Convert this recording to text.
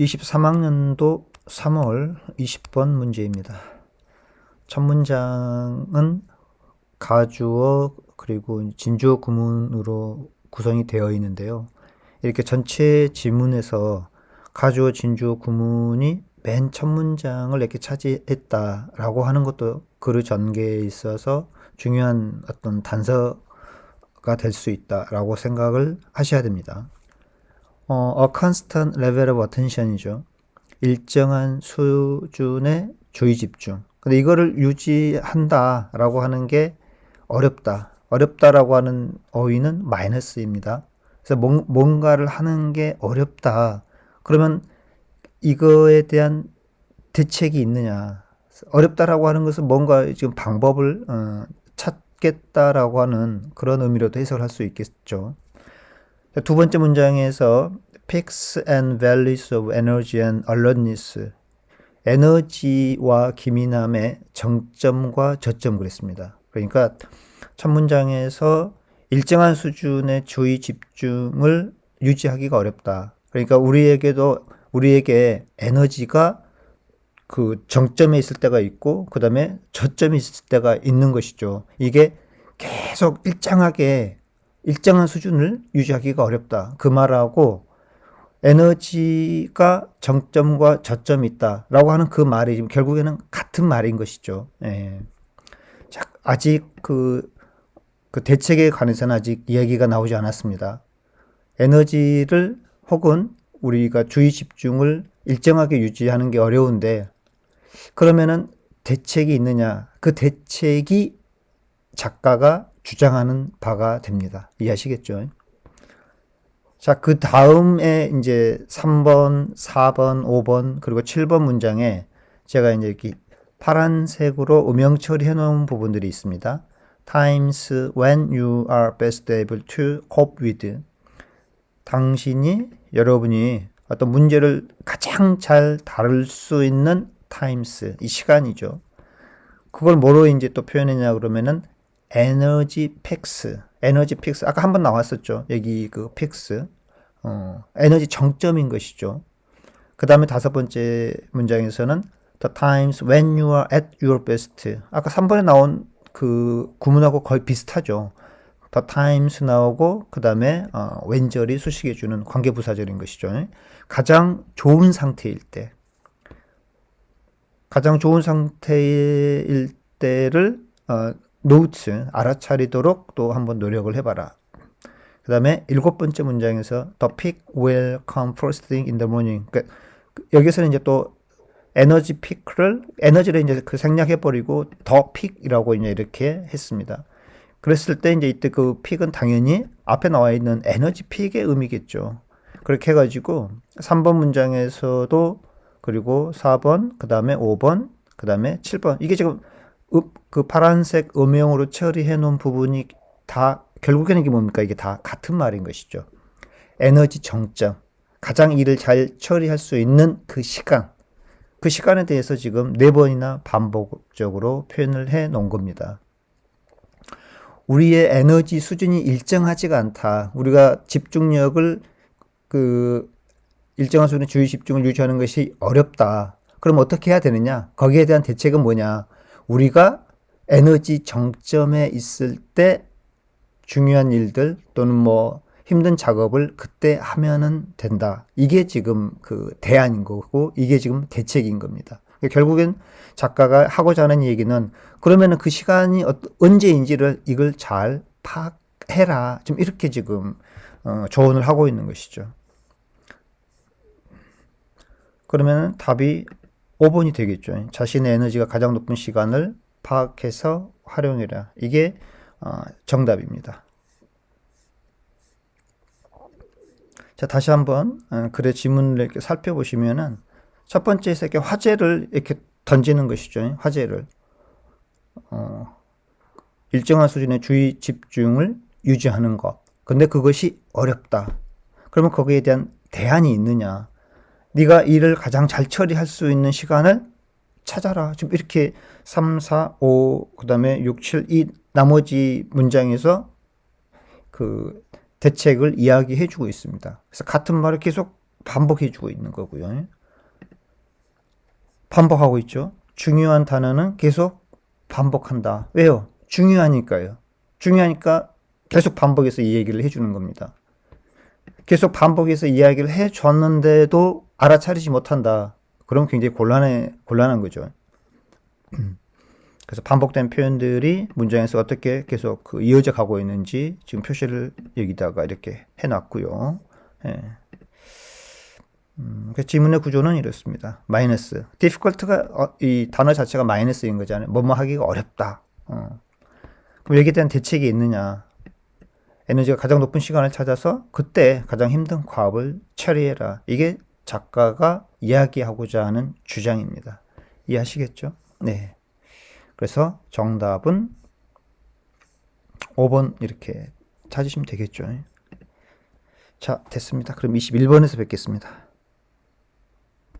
23학년도 3월 20번 문제입니다. 첫 문장은 가주어 그리고 진주어 구문으로 구성이 되어 있는데요. 이렇게 전체 지문에서 가주어 진주어 구문이 맨 첫 문장을 이렇게 차지했다라고 하는 것도 글의 전개에 있어서 중요한 어떤 단서가 될 수 있다라고 생각을 하셔야 됩니다. A constant level of attention이죠. 일정한 수준의 주의 집중. 근데 이거를 유지한다라고 하는 게 어렵다. 어렵다라고 하는 어휘는 마이너스입니다. 그래서 뭔가를 하는 게 어렵다. 그러면 이거에 대한 대책이 있느냐. 어렵다라고 하는 것은 뭔가 지금 방법을 찾겠다라고 하는 그런 의미로도 해석을 할 수 있겠죠. 두 번째 문장에서 peaks and valleys of energy and alertness, 에너지와 기민함의 정점과 저점 그랬습니다. 그러니까 첫 문장에서 일정한 수준의 주의 집중을 유지하기가 어렵다. 그러니까 우리에게 에너지가 그 정점에 있을 때가 있고 그 다음에 저점에 있을 때가 있는 것이죠. 이게 계속 일정한 수준을 유지하기가 어렵다. 그 말하고 에너지가 정점과 저점이 있다라고 하는 그 말이 지금 결국에는 같은 말인 것이죠. 예. 자, 아직 그 대책에 관해서는 아직 이야기가 나오지 않았습니다. 에너지를 혹은 우리가 주의 집중을 일정하게 유지하는 게 어려운데 그러면은 대책이 있느냐? 그 대책이 작가가 주장하는 바가 됩니다. 이해하시겠죠? 자, 그 다음에 이제 3번, 4번, 5번, 그리고 7번 문장에 제가 이제 이렇게 파란색으로 음영 처리해 놓은 부분들이 있습니다. Times when you are best able to cope with. 여러분이 어떤 문제를 가장 잘 다룰 수 있는 times, 이 시간이죠. 그걸 뭐로 이제 또 표현했냐 그러면은 에너지 픽스. 아까 한번 나왔었죠. 여기 그 픽스. 에너지 정점인 것이죠. 그 다음에 다섯 번째 문장에서는 the times when you are at your best. 아까 3번에 나온 그 구문하고 거의 비슷하죠. the times 나오고 그 다음에 왼절이 수식해주는 관계부사절인 것이죠. 가장 좋은 상태일 때. 가장 좋은 상태일 때를 노트 알아차리도록 또 한번 노력을 해봐라. 그 다음에 7번째 문장에서 the peak will come first thing in the morning. 그러니까 여기서는 이제 또 에너지를 이제 그 생략해버리고 더 픽이라고 이제 이렇게 했습니다. 그랬을 때 이제 이때 그 픽은 당연히 앞에 나와 있는 에너지 픽의 의미겠죠. 그렇게 해가지고 3번 문장에서도 그리고 4번, 그 다음에 5번, 그 다음에 7번. 이게 지금 그 파란색 음영으로 처리해 놓은 부분이 다 결국에는 이게 뭡니까? 이게 다 같은 말인 것이죠. 에너지 정점. 가장 일을 잘 처리할 수 있는 그 시간. 그 시간에 대해서 지금 4번이나 반복적으로 표현을 해 놓은 겁니다. 우리의 에너지 수준이 일정하지가 않다. 우리가 집중력을 일정한 수준의 주의 집중을 유지하는 것이 어렵다. 그럼 어떻게 해야 되느냐? 거기에 대한 대책은 뭐냐? 우리가 에너지 정점에 있을 때 중요한 일들 또는 뭐 힘든 작업을 그때 하면은 된다. 이게 지금 그 대안인 거고 이게 지금 대책인 겁니다. 결국엔 작가가 하고자 하는 얘기는 그러면은 그 시간이 언제인지를 이걸 잘 파악해라. 좀 이렇게 지금 조언을 하고 있는 것이죠. 그러면 답이 5번이 되겠죠. 자신의 에너지가 가장 높은 시간을 파악해서 활용해라. 이게 정답입니다. 자, 다시 한번 글의 지문을 이렇게 살펴보시면은 첫 번째에서 이렇게 화제를 이렇게 던지는 것이죠. 화제를 일정한 수준의 주의 집중을 유지하는 것. 근데 그것이 어렵다. 그러면 거기에 대한 대안이 있느냐? 네가 일을 가장 잘 처리할 수 있는 시간을 찾아라. 지금 이렇게 3, 4, 5, 그 다음에 6, 7, 이 나머지 문장에서 그 대책을 이야기해 주고 있습니다. 그래서 같은 말을 계속 반복해주고 있는 거고요. 반복하고 있죠. 중요한 단어는 계속 반복한다. 왜요? 중요하니까요. 중요하니까 계속 반복해서 이 얘기를 해주는 겁니다. 계속 반복해서 이야기를 해줬는데도 알아차리지 못한다. 그럼 굉장히 곤란한 거죠. 그래서 반복된 표현들이 문장에서 어떻게 계속 이어져 가고 있는지 지금 표시를 여기다가 이렇게 해놨고요. 예. 지문의 구조는 이렇습니다. 마이너스. difficult가 이 단어 자체가 마이너스인 거잖아요. 뭐뭐 하기가 어렵다. 그럼 여기에 대한 대책이 있느냐? 에너지가 가장 높은 시간을 찾아서 그때 가장 힘든 과업을 처리해라. 이게 작가가 이야기하고자 하는 주장입니다. 이해하시겠죠? 네. 그래서 정답은 5번 이렇게 찾으시면 되겠죠. 자, 됐습니다. 그럼 21번에서 뵙겠습니다.